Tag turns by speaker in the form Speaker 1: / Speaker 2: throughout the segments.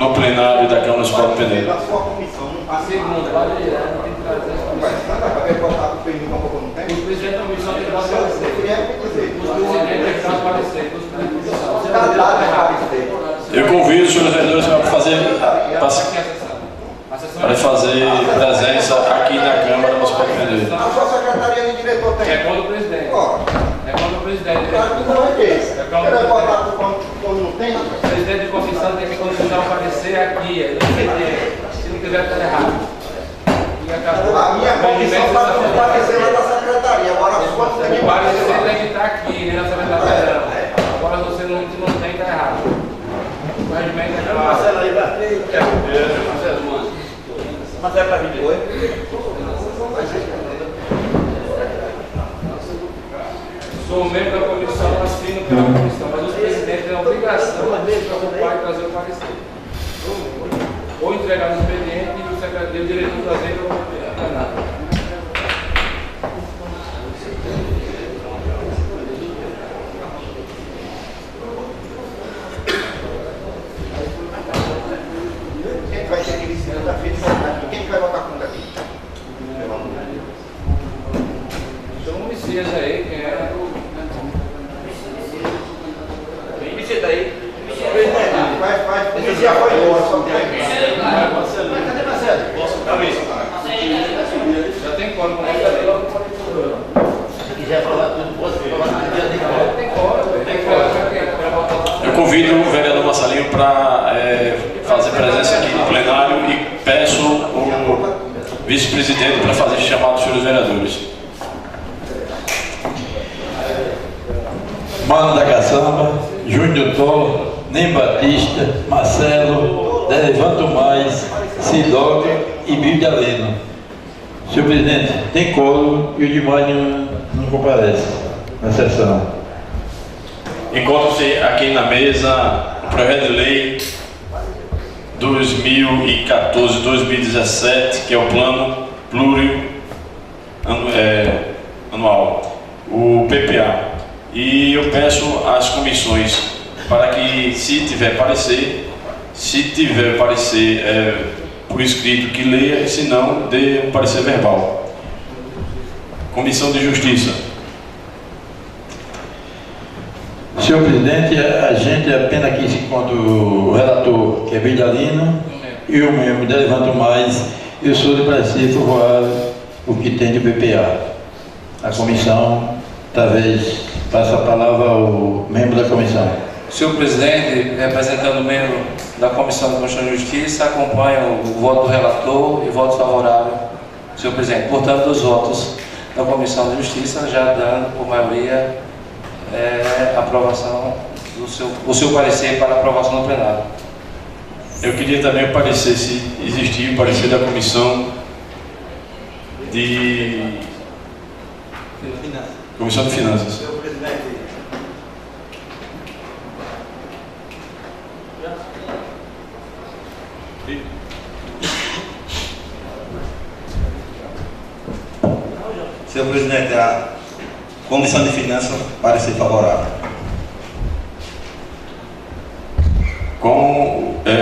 Speaker 1: no plenário da Câmara Municipal de Penedo.
Speaker 2: A sua comissão não
Speaker 3: A segunda, vale direto, tem que trazer essa comissão.
Speaker 2: vai botar o período que não tem?
Speaker 3: Os presidentes da comissão têm que aparecer.
Speaker 2: Eu queria dizer.
Speaker 3: Os presidentes têm que aparecer. Os presidentes
Speaker 1: Eu convido os senhores vereadores para fazer presença aqui na Câmara Municipal de Penedo.
Speaker 2: A sua secretaria de diretor tem?
Speaker 3: É quando o presidente. É quando o presidente.
Speaker 2: Claro que não é desse.
Speaker 3: É quando
Speaker 2: Quer
Speaker 3: o
Speaker 2: botar quando não tem?
Speaker 3: O presidente de comissão tem que continuar a aparecer aqui. Se não quiser, está errado. E acabou.
Speaker 2: A minha comissão está comparecendo lá da secretaria. Agora a sua não tem nem
Speaker 3: Você tem que estar aqui, na secretaria. Agora você não tem, está errado. O regimento é claro.
Speaker 4: Marcelo aí, Marcelo, mano. Marcelo para mim. Oi?
Speaker 3: Sou membro da comissão, assino pela comissão, mas os presidentes têm a obrigação de preocupar e trazer o parecer. Ou entregar no expediente e o secretário, o diretor trazer o plenário.
Speaker 2: Quem vai ter que segunda-feira aqui? Quem vai botar conta aqui?
Speaker 3: Então o Messias aí, quem é?
Speaker 4: Vem daí.
Speaker 2: Vai. Esse já foi embora. Só tem.
Speaker 4: Cadê Marcelo? Posso ficar isso?
Speaker 3: Já tem quórum com ele ali.
Speaker 4: Se quiser falar tudo, posso falar tudo. Já tem quórum.
Speaker 3: Tem quórum, tem quórum.
Speaker 1: Eu convido o vereador Marcelinho para fazer presença aqui no plenário e peço o vice-presidente para fazer chamado dos senhores vereadores.
Speaker 5: Mano da Caçamba, Júnior Thor, Nem Batista, Marcelo, Levanto Mais, Sidoca e Bíblia Leno. Senhor presidente, tem coro e o demais não comparece na sessão.
Speaker 1: Encontra-se aqui na mesa o projeto de lei 2014-2017, que é o plano plurianual, o PPA. E eu peço às comissões para que, se tiver parecer por escrito, que leia, se não, dê um parecer verbal. Comissão de Justiça.
Speaker 5: Senhor presidente, a gente apenas aqui se encontra o relator, que é Bidalino, e o membro da Levanto Mais, e eu sou de parecer favorável o que tem de PPA. A comissão, talvez, passe a palavra ao membro da comissão.
Speaker 3: Senhor presidente, representando o membro da Comissão de Constituição e Justiça, acompanha o voto do relator e voto favorável, senhor presidente. Portanto, os votos da Comissão de Justiça, já dando por maioria aprovação o seu parecer para aprovação no plenário.
Speaker 1: Eu queria também o parecer, se existir o parecer da Comissão de Finanças.
Speaker 2: Senhor presidente.
Speaker 6: Senhor presidente, a Comissão de Finanças parecer favorável.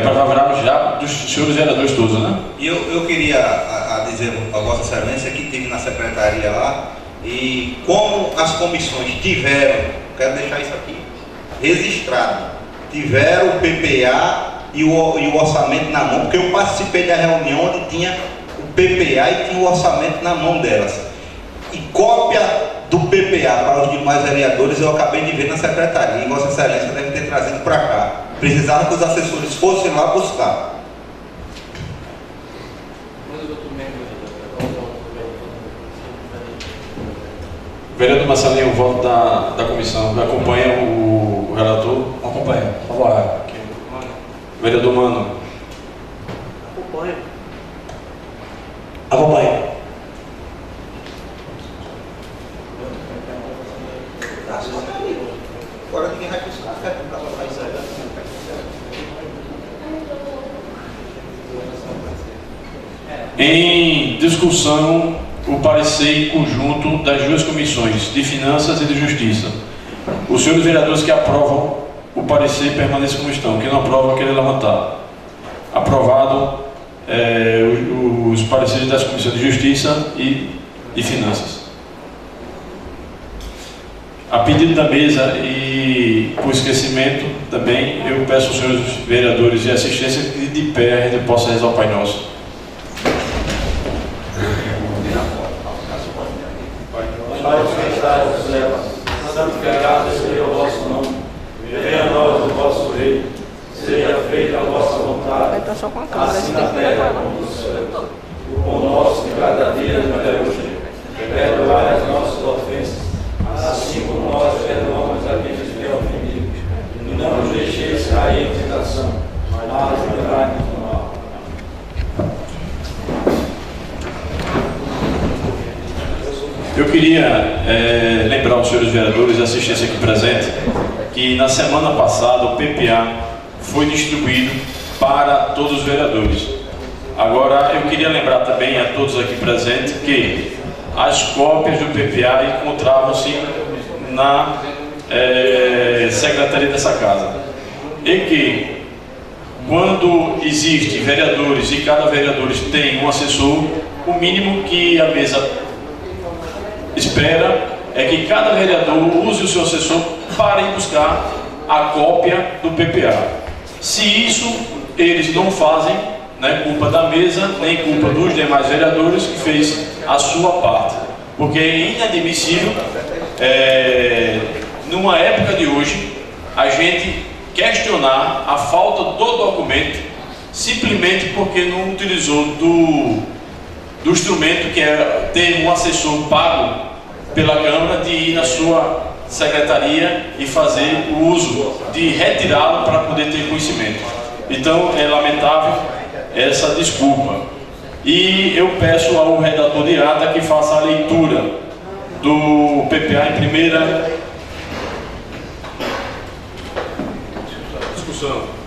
Speaker 1: Para favorável já dos senhores vereadores todos, né?
Speaker 6: E eu queria dizer a Vossa Excelência que estive na secretaria lá e como as comissões tiveram, quero deixar isso aqui registrado, tiveram o PPA e o orçamento na mão, porque eu participei da reunião onde tinha o PPA e tinha o orçamento na mão delas. E cópia do PPA para os demais vereadores eu acabei de ver na secretaria, e Vossa Excelência deve ter trazido para cá. Precisava que os assessores fossem lá buscar.
Speaker 1: Vereador Marcelinho, o voto da comissão acompanha o relator?
Speaker 5: Acompanha, favorável.
Speaker 1: Vereador Mano.
Speaker 4: Acompanha.
Speaker 5: Acompanha.
Speaker 2: Agora ninguém vai buscar.
Speaker 1: Em discussão, o parecer em conjunto das duas comissões, de Finanças e de Justiça. Os senhores vereadores que aprovam o parecer permaneçam como estão, que não aprovam, querem levantar. aprovado os pareceres das Comissões de Justiça e Finanças. A pedido da mesa e por esquecimento também, eu peço aos senhores vereadores de assistência que de pé a gente possa rezar o Pai Nosso.
Speaker 4: Pai que estás nos céus, santificado seja o vosso nome. Venha a nós o vosso reino. Seja feita a vossa vontade, assim na terra como no céu. O pão nosso de cada dia nos dai hoje. Perdoai as nossas ofensas, assim como nós perdoamos a quem nos tem ofendido. E não nos deixeis cair em tentação, mas livrai-nos do mal.
Speaker 1: Eu queria lembrar aos senhores vereadores e assistência aqui presente que na semana passada o PPA foi distribuído para todos os vereadores. Agora eu queria lembrar também a todos aqui presentes que as cópias do PPA encontravam-se na secretaria dessa casa. E que quando existe vereadores e cada vereador tem um assessor, o mínimo que a mesa espera é que cada vereador use o seu assessor para ir buscar a cópia do PPA. Se isso eles não fazem, não é culpa da mesa, nem culpa dos demais vereadores que fez a sua parte. Porque é inadmissível, numa época de hoje, a gente questionar a falta do documento simplesmente porque não utilizou do instrumento que é ter um assessor pago pela Câmara de ir na sua secretaria e fazer o uso de retirá-lo para poder ter conhecimento. Então é lamentável essa desculpa. E eu peço ao redator de ata que faça a leitura do PPA em primeira discussão.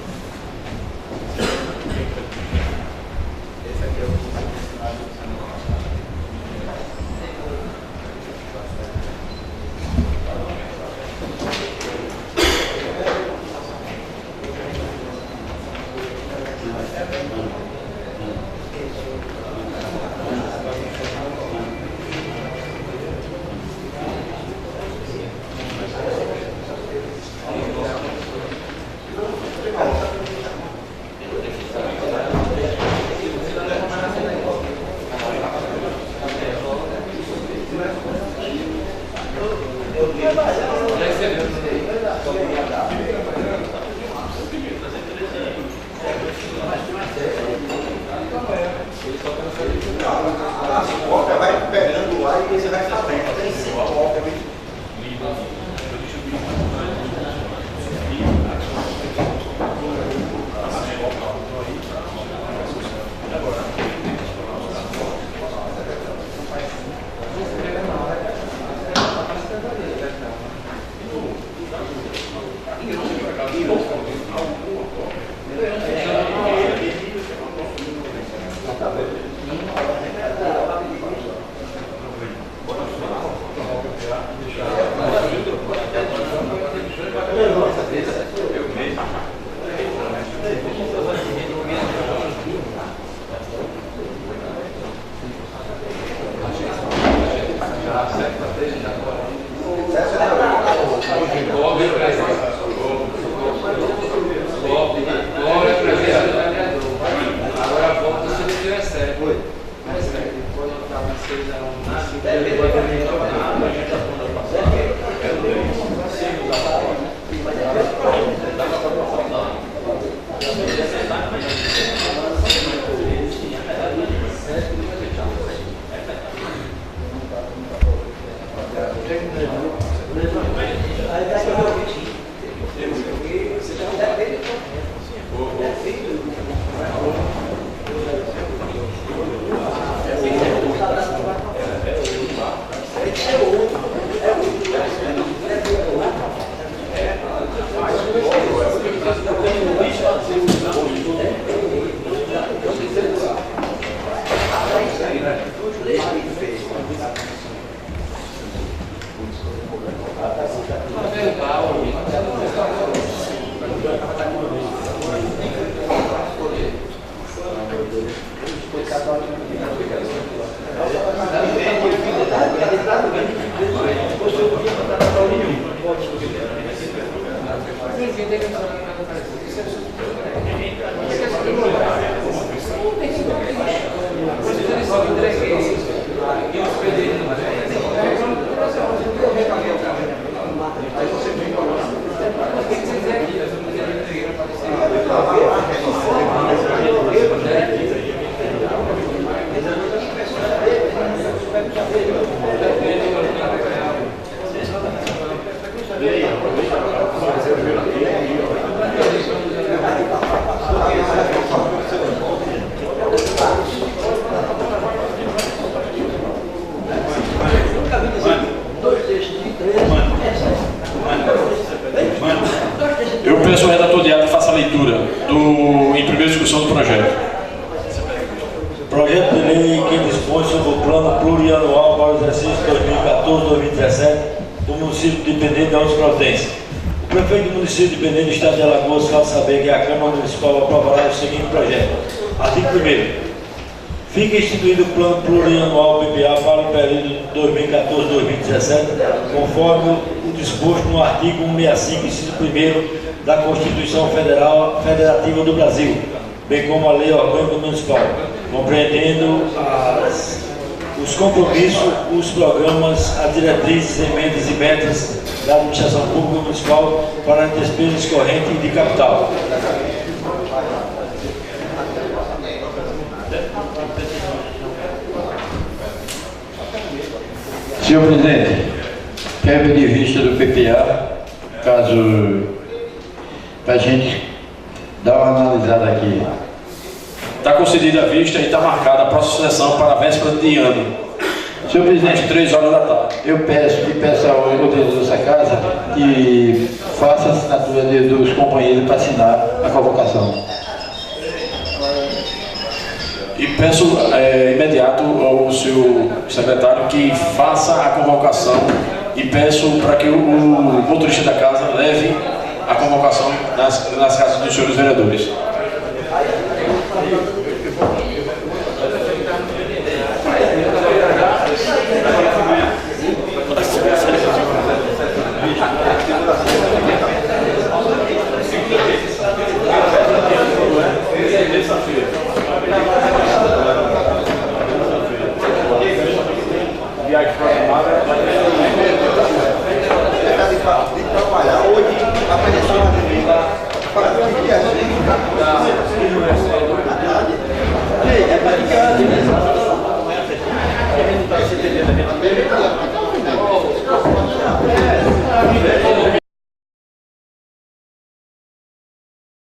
Speaker 2: Vai pegando lá e você vai sabendo. Tem sim, obviamente.
Speaker 1: Eu peço ao redator de ato que faça a leitura em primeira discussão do projeto.
Speaker 4: Projeto de lei que dispõe sobre o plano plurianual para o exercício 2014-2017 do município de Penedo de Altas Providências. O prefeito do município de Penedo do estado de Alagoas faz saber que a Câmara Municipal aprovará o seguinte projeto. Artigo 1º. Fica instituído o plano plurianual PPA para o período 2014-2017, conforme o disposto no artigo 165, inciso 1º da Constituição Federativa do Brasil, bem como a Lei Orgânica Municipal, compreendendo os compromissos, os programas, as diretrizes, emendas e metas da administração pública municipal para as despesas correntes e de capital.
Speaker 5: Senhor presidente, quero de vista do PPA, caso para a gente dar uma analisada aqui.
Speaker 1: Está concedida a vista e está marcada a próxima sessão para a véspera de ano.
Speaker 5: Senhor presidente,
Speaker 1: 3 horas da tarde.
Speaker 5: eu peço ao ordenador dessa casa que faça a assinatura dos companheiros para assinar a convocação.
Speaker 1: E peço imediato ao seu secretário que faça a convocação e peço para que o motorista da casa leve a convocação nas casas dos senhores vereadores.
Speaker 2: É.